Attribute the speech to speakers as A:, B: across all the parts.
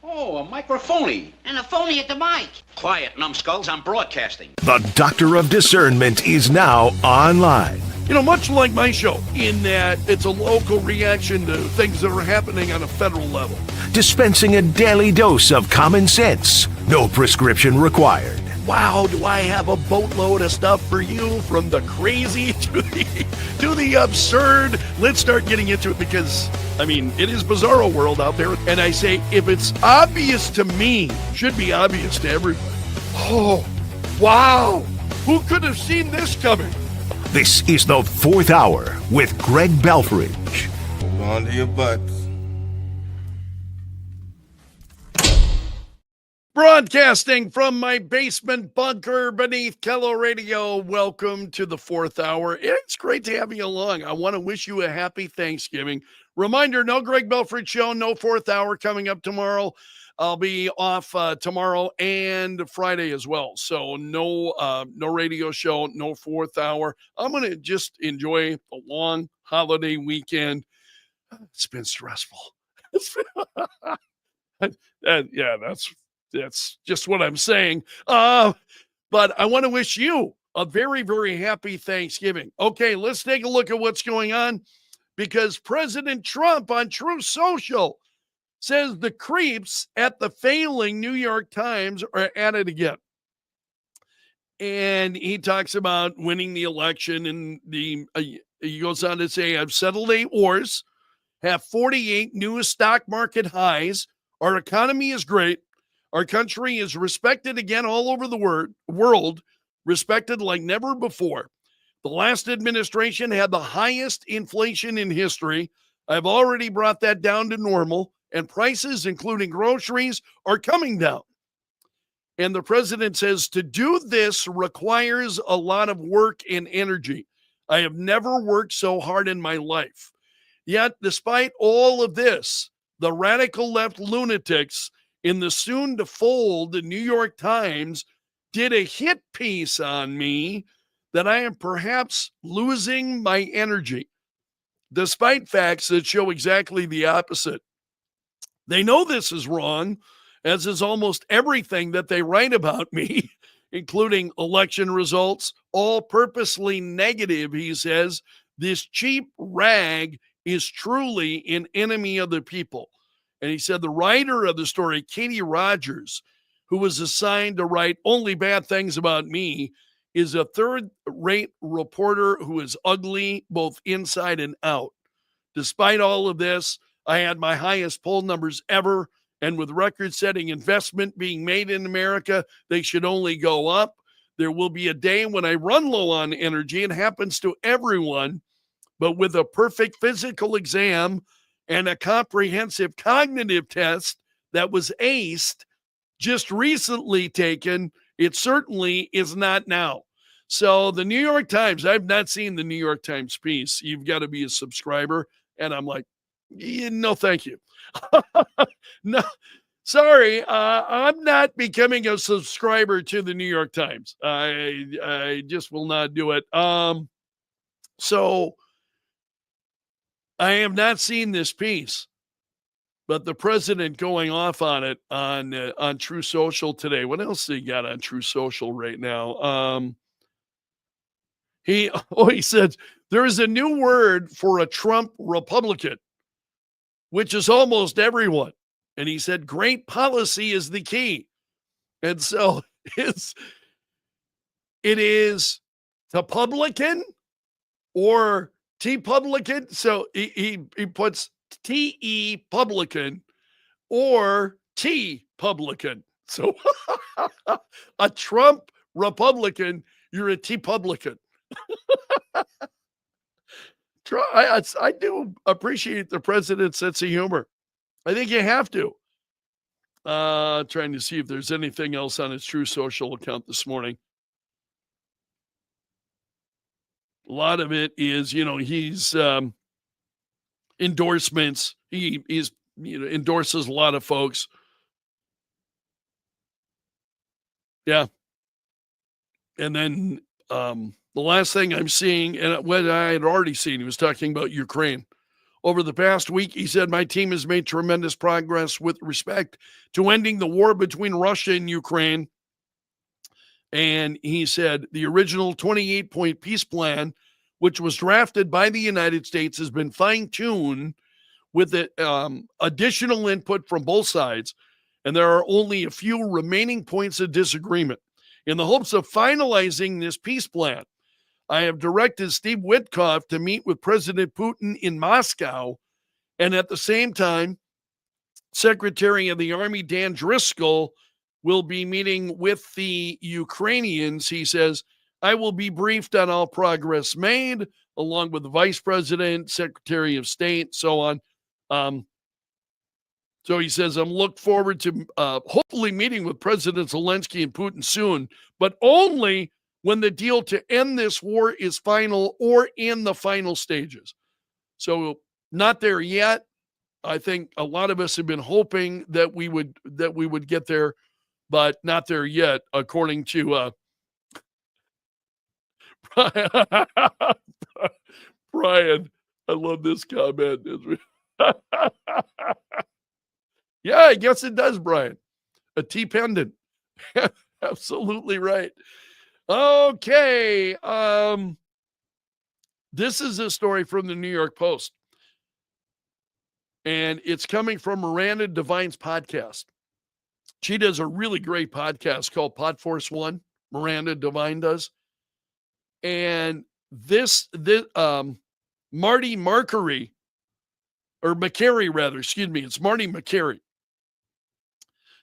A: Oh, a microphony.
B: And a phony at the mic.
A: Quiet, numbskulls, I'm broadcasting.
C: The Doctor of Discernment is now online.
D: You know, much like my show, in that it's a local reaction to things that are happening on a federal level.
C: Dispensing a daily dose of common sense. No prescription required.
D: Wow, do I have a boatload of stuff for you, from the crazy to the absurd. Let's start getting into it because, I mean, it is bizarro world out there. And I say, if it's obvious to me, should be obvious to everybody. Oh, wow. Who could have seen this coming?
C: This is the Fourth Hour with Greg Belfrage.
E: Hold on to your butts.
D: Broadcasting from my basement bunker beneath Kello Radio. Welcome to the Fourth Hour. It's great to have you along. I want to wish you a happy Thanksgiving. Reminder, no Greg Belfrage show, no Fourth Hour coming up tomorrow. I'll be off tomorrow and Friday as well. So no radio show, no Fourth Hour. I'm going to just enjoy a long holiday weekend. It's been stressful. Yeah, that's just what I'm saying. But I want to wish you a very, very happy Thanksgiving. Okay, let's take a look at what's going on, because President Trump on Truth Social says the creeps at the failing New York Times are at it again. And he talks about winning the election, and he goes on to say, I've settled 8 wars, have 48 new stock market highs. Our economy is great. Our country is respected again all over the world, respected like never before. The last administration had the highest inflation in history. I've already brought that down to normal, and prices, including groceries, are coming down. And the president says to do this requires a lot of work and energy. I have never worked so hard in my life. Yet, despite all of this, the radical left lunatics in the soon-to-fold New York Times did a hit piece on me that I am perhaps losing my energy, despite facts that show exactly the opposite. They know this is wrong, as is almost everything that they write about me, including election results, all purposely negative, he says. This cheap rag is truly an enemy of the people. And he said the writer of the story, Katie Rogers, who was assigned to write only bad things about me, is a third-rate reporter who is ugly both inside and out. Despite all of this, I had my highest poll numbers ever, and with record-setting investment being made in America, they should only go up. There will be a day when I run low on energy. It happens to everyone, but with a perfect physical exam and a comprehensive cognitive test that was aced, just recently taken, it certainly is not now. So the New York Times, I've not seen the New York Times piece. You've got to be a subscriber. And I'm like, no, thank you. No, sorry. I'm not becoming a subscriber to the New York Times. I just will not do it. So I have not seen this piece, but the president going off on it on True Social today. What else he got on True Social right now? He said there is a new word for a Trump Republican, which is almost everyone. And he said great policy is the key. And so it is Republican or T-Publican. So he puts T-E Publican or T-Publican. So a Trump Republican, you're a T-Publican. I do appreciate the president's sense of humor. I think you have to. Trying to see if there's anything else on his True Social account this morning. A lot of it is, he's endorsements. He's endorses a lot of folks. Yeah. And then the last thing I'm seeing, and what I had already seen, he was talking about Ukraine. over the past week. He said, my team has made tremendous progress with respect to ending the war between Russia and Ukraine. And he said the original 28-point peace plan, which was drafted by the United States, has been fine-tuned with additional input from both sides. And there are only a few remaining points of disagreement. In the hopes of finalizing this peace plan, I have directed Steve Witkoff to meet with President Putin in Moscow. And at the same time, Secretary of the Army Dan Driscoll will be meeting with the Ukrainians. He says, I will be briefed on all progress made, along with the Vice President, Secretary of State, so on. So he says, I'm looking forward to hopefully meeting with President Zelensky and Putin soon, but only when the deal to end this war is final or in the final stages. So not there yet. I think a lot of us have been hoping that we would get there, but not there yet, according to Brian. I love this comment. Yeah, I guess it does, Brian. A T pendant. Absolutely right. Okay. This is a story from the New York Post. And it's coming from Miranda Devine's podcast. She does a really great podcast called Pod Force One. Miranda Devine does. And this Marty Makary, it's Marty Makary.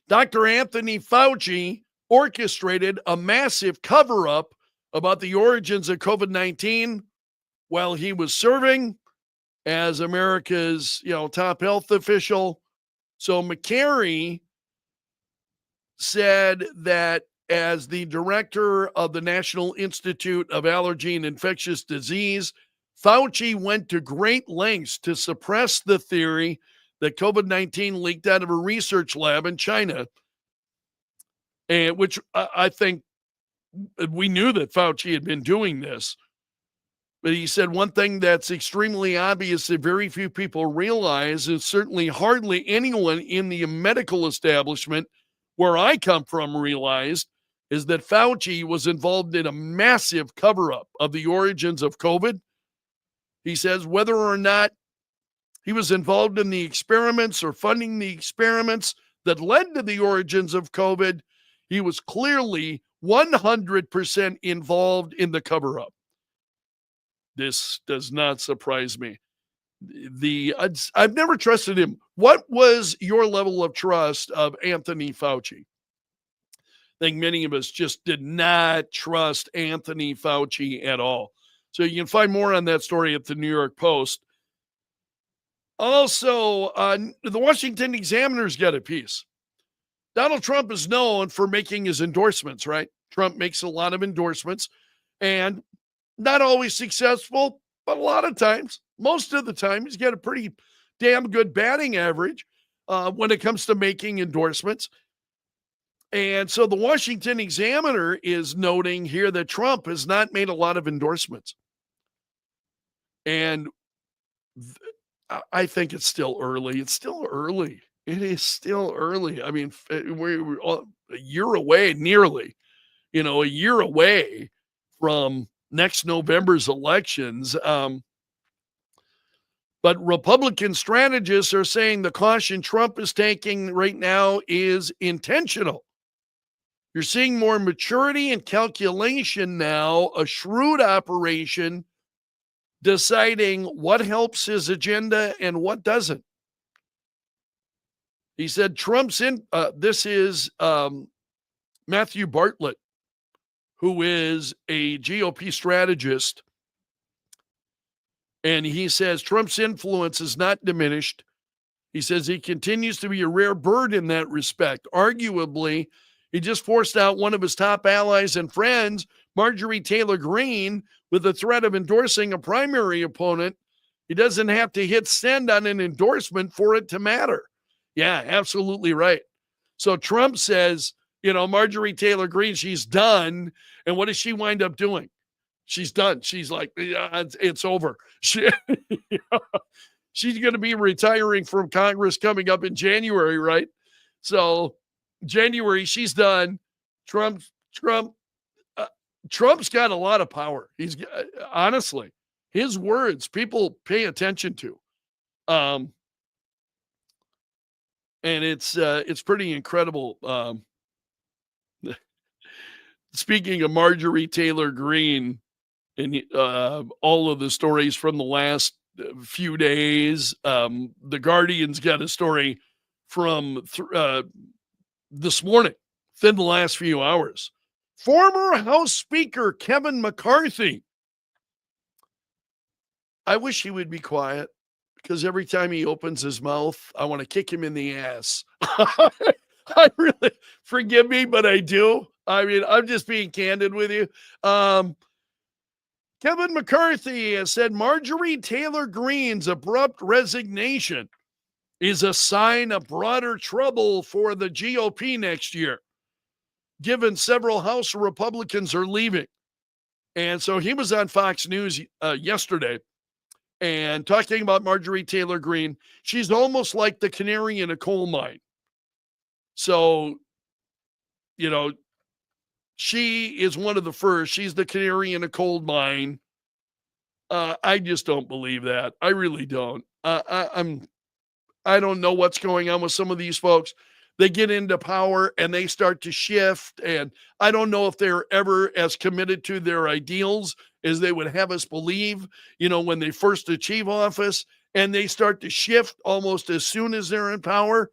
D: Dr. Anthony Fauci orchestrated a massive cover-up about the origins of COVID-19 while he was serving as America's, top health official. So Makary said that as the director of the National Institute of Allergy and Infectious Disease, Fauci went to great lengths to suppress the theory that COVID-19 leaked out of a research lab in China, and which I think we knew that Fauci had been doing this. But he said one thing that's extremely obvious that very few people realize, and certainly hardly anyone in the medical establishment where I come from realized, is that Fauci was involved in a massive cover-up of the origins of COVID. He says whether or not he was involved in the experiments or funding the experiments that led to the origins of COVID, he was clearly 100% involved in the cover-up. This does not surprise me. I've never trusted him. What was your level of trust of Anthony Fauci? I think many of us just did not trust Anthony Fauci at all. So you can find more on that story at the New York Post. Also, the Washington Examiner's got a piece. Donald Trump is known for making his endorsements, right? Trump makes a lot of endorsements, and not always successful, but a lot of times, most of the time, he's got a pretty damn good batting average when it comes to making endorsements. And so the Washington Examiner is noting here that Trump has not made a lot of endorsements. And I think it's still early. It's still early. It is still early. I mean, we're a year away, nearly, a year away from next November's elections. But Republican strategists are saying the caution Trump is taking right now is intentional. You're seeing more maturity and calculation now, a shrewd operation deciding what helps his agenda and what doesn't. He said Trump's in, this is Matthew Bartlett, who is a GOP strategist. And he says Trump's influence is not diminished. He says he continues to be a rare bird in that respect. Arguably, he just forced out one of his top allies and friends, Marjorie Taylor Greene, with the threat of endorsing a primary opponent. He doesn't have to hit send on an endorsement for it to matter. Yeah, absolutely right. So Trump says, Marjorie Taylor Greene, she's done. And what does she wind up doing? She's done. She's like, it's over. she's going to be retiring from Congress coming up in January, right? So January, she's done. Trump, Trump, Trump's got a lot of power. He's honestly, his words people pay attention to, and it's pretty incredible. Speaking of Marjorie Taylor Greene and all of the stories from the last few days, the Guardian's got a story from this morning, within the last few hours. Former House Speaker Kevin McCarthy. I wish he would be quiet because every time he opens his mouth, I want to kick him in the ass. I really, forgive me, but I do. I mean, I'm just being candid with you. Kevin McCarthy has said Marjorie Taylor Greene's abrupt resignation is a sign of broader trouble for the GOP next year, given several House Republicans are leaving. And so he was on Fox News yesterday and talking about Marjorie Taylor Greene. She's almost like the canary in a coal mine. So, you know, she is one of the first. She's the canary in a coal mine. I just don't believe that. I really don't. I don't know what's going on with some of these folks. They get into power and they start to shift. And I don't know if they're ever as committed to their ideals as they would have us believe, when they first achieve office, and they start to shift almost as soon as they're in power.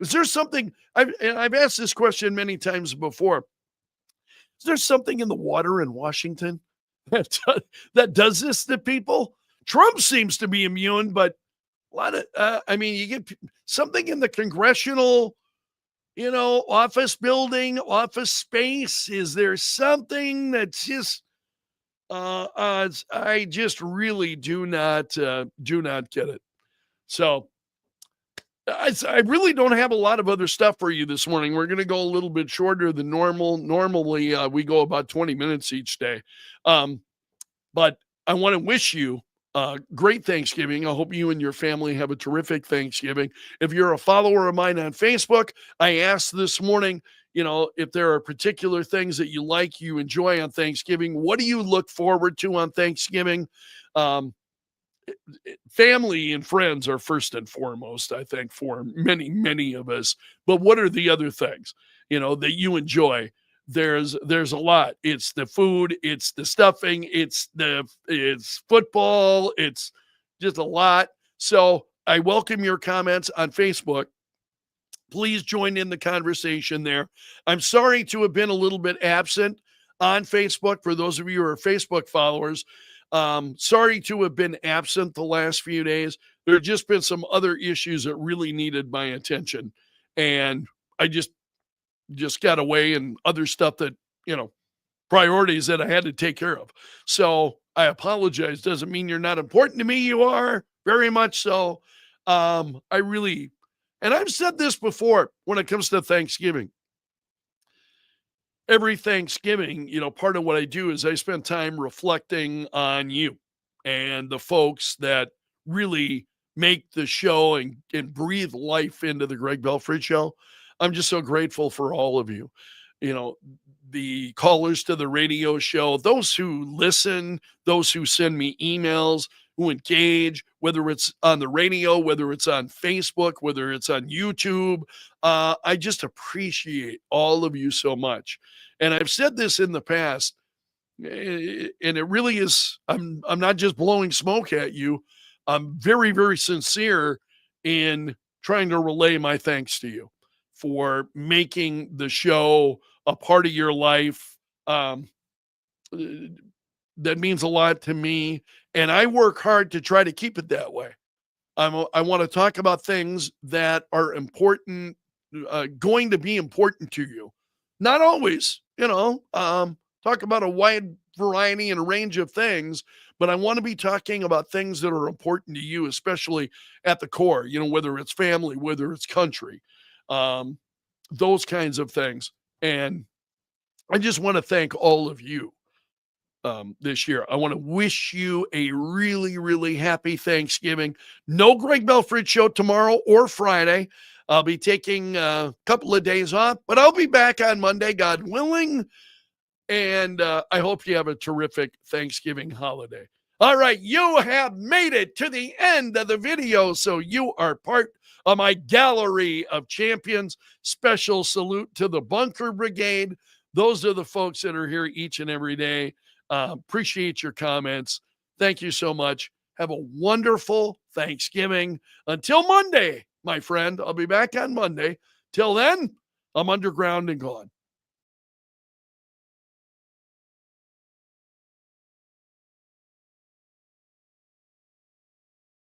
D: Is there something, I've asked this question many times before. Is there something in the water in Washington that does this to people? Trump seems to be immune, but a lot of, you get something in the congressional, office building, office space. Is there something that's just, I just really do not get it. So I really don't have a lot of other stuff for you this morning. We're going to go a little bit shorter than normal. Normally, we go about 20 minutes each day. But I want to wish you great Thanksgiving. I hope you and your family have a terrific Thanksgiving. If you're a follower of mine on Facebook, I asked this morning, if there are particular things that you like, you enjoy on Thanksgiving. What do you look forward to on Thanksgiving? Family and friends are first and foremost, I think, for many, many of us. But what are the other things, that you enjoy? There's a lot. It's the food, it's the stuffing, it's football, it's just a lot. So I welcome your comments on Facebook. Please join in the conversation there. I'm sorry to have been a little bit absent on Facebook. For those of you who are Facebook followers, sorry to have been absent the last few days. There have just been some other issues that really needed my attention. And I just got away, and other stuff that, priorities that I had to take care of. So I apologize. Doesn't mean you're not important to me. You are, very much so. And I've said this before when it comes to Thanksgiving. Every Thanksgiving, part of what I do is I spend time reflecting on you and the folks that really make the show and breathe life into the Greg Belfrage Show. I'm just so grateful for all of you. The callers to the radio show, those who listen, those who send me emails, who engage, whether it's on the radio, whether it's on Facebook, whether it's on YouTube. I just appreciate all of you so much. And I've said this in the past, and it really is, I'm not just blowing smoke at you. I'm very, very sincere in trying to relay my thanks to you for making the show a part of your life. That means a lot to me, and I work hard to try to keep it that way. I want to talk about things that are important, going to be important to you. Not always, talk about a wide variety and a range of things, but I want to be talking about things that are important to you, especially at the core, whether it's family, whether it's country, those kinds of things. And I just want to thank all of you this year. I want to wish you a really, really happy Thanksgiving. No Greg Belfrage show tomorrow or Friday. I'll be taking a couple of days off, but I'll be back on Monday, God willing. And I hope you have a terrific Thanksgiving holiday. All right, you have made it to the end of the video, so you are part of my gallery of champions. Special salute to the Bunker Brigade. Those are the folks that are here each and every day. Appreciate your comments. Thank you so much. Have a wonderful Thanksgiving. Until Monday, my friend. I'll be back on Monday. Till then, I'm underground and gone.